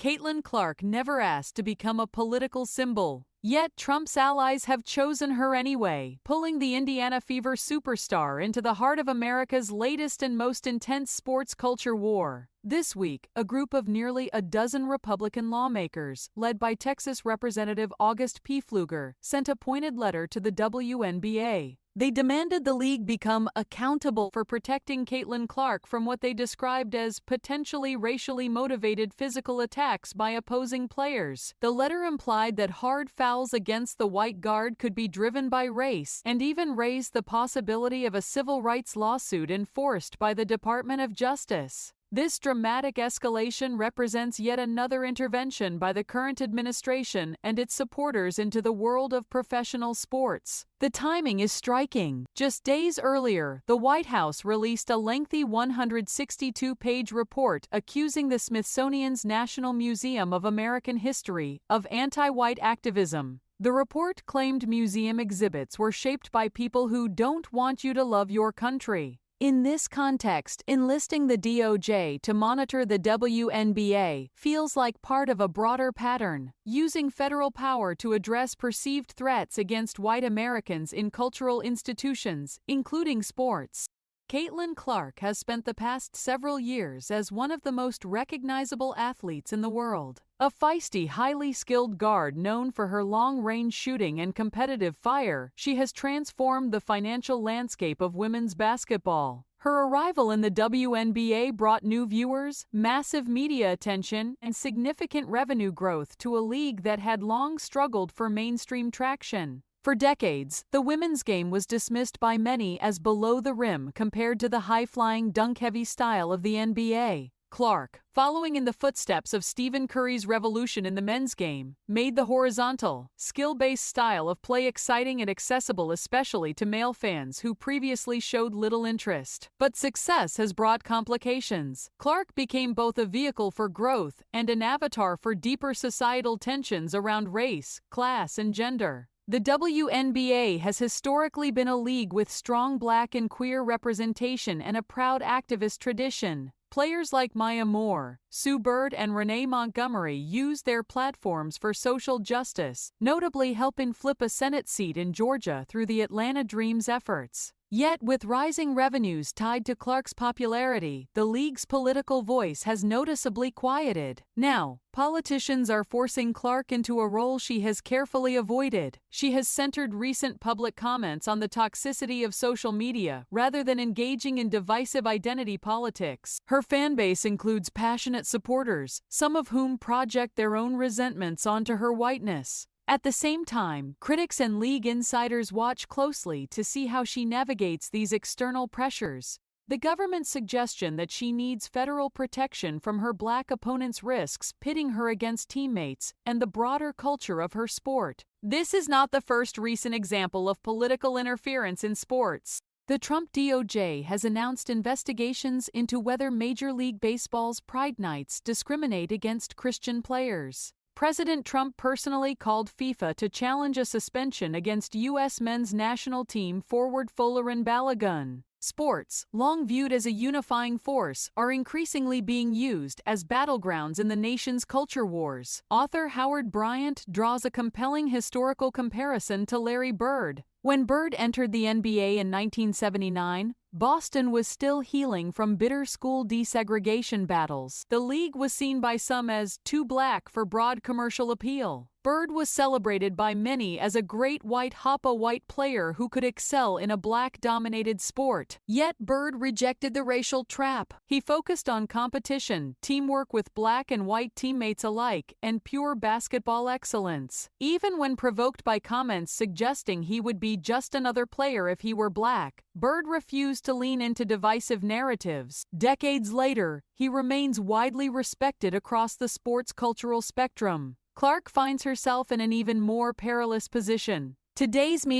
Caitlin Clark never asked to become a political symbol. Yet Trump's allies have chosen her anyway, pulling the Indiana Fever superstar into the heart of America's latest and most intense sports culture war. This week, a group of nearly a dozen Republican lawmakers, led by Texas Representative August P. Pfluger, sent a pointed letter to the WNBA. They demanded the league become accountable for protecting Caitlin Clark from what they described as potentially racially motivated physical attacks by opposing players. The letter implied that hard fouls against the white guard could be driven by race, and even raised the possibility of a civil rights lawsuit enforced by the Department of Justice. This dramatic escalation represents yet another intervention by the current administration and its supporters into the world of professional sports. The timing is striking. Just days earlier, the White House released a lengthy 162-page report accusing the Smithsonian's National Museum of American History of anti-white activism. The report claimed museum exhibits were shaped by people who don't want you to love your country. In this context, enlisting the DOJ to monitor the WNBA feels like part of a broader pattern, using federal power to address perceived threats against white Americans in cultural institutions, including sports. Caitlin Clark has spent the past several years as one of the most recognizable athletes in the world. A feisty, highly skilled guard known for her long-range shooting and competitive fire, she has transformed the financial landscape of women's basketball. Her arrival in the WNBA brought new viewers, massive media attention, and significant revenue growth to a league that had long struggled for mainstream traction. For decades, the women's game was dismissed by many as below the rim compared to the high-flying, dunk-heavy style of the NBA. Clark, following in the footsteps of Stephen Curry's revolution in the men's game, made the horizontal, skill-based style of play exciting and accessible especially to male fans who previously showed little interest. But success has brought complications. Clark became both a vehicle for growth and an avatar for deeper societal tensions around race, class, and gender. The WNBA has historically been a league with strong black and queer representation and a proud activist tradition. Players like Maya Moore, Sue Bird, and Renee Montgomery used their platforms for social justice, notably helping flip a Senate seat in Georgia through the Atlanta Dream's efforts. Yet, with rising revenues tied to Clark's popularity, the league's political voice has noticeably quieted. Now, politicians are forcing Clark into a role she has carefully avoided. She has centered recent public comments on the toxicity of social media rather than engaging in divisive identity politics. Her fanbase includes passionate supporters, some of whom project their own resentments onto her whiteness. At the same time, critics and league insiders watch closely to see how she navigates these external pressures. The government's suggestion that she needs federal protection from her black opponents risks pitting her against teammates and the broader culture of her sport. This is not the first recent example of political interference in sports. The Trump DOJ has announced investigations into whether Major League Baseball's Pride Nights discriminate against Christian players. President Trump personally called FIFA to challenge a suspension against U.S. men's national team forward Folarin Balogun. Sports, long viewed as a unifying force, are increasingly being used as battlegrounds in the nation's culture wars. Author Howard Bryant draws a compelling historical comparison to Larry Bird. When Bird entered the NBA in 1979, Boston was still healing from bitter school desegregation battles. The league was seen by some as too black for broad commercial appeal. Bird was celebrated by many as a great white player who could excel in a black-dominated sport. Yet Bird rejected the racial trap. He focused on competition, teamwork with black and white teammates alike, and pure basketball excellence. Even when provoked by comments suggesting he would be just another player if he were black, Bird refused to lean into divisive narratives. Decades later, he remains widely respected across the sports cultural spectrum. Clark finds herself in an even more perilous position. Today's media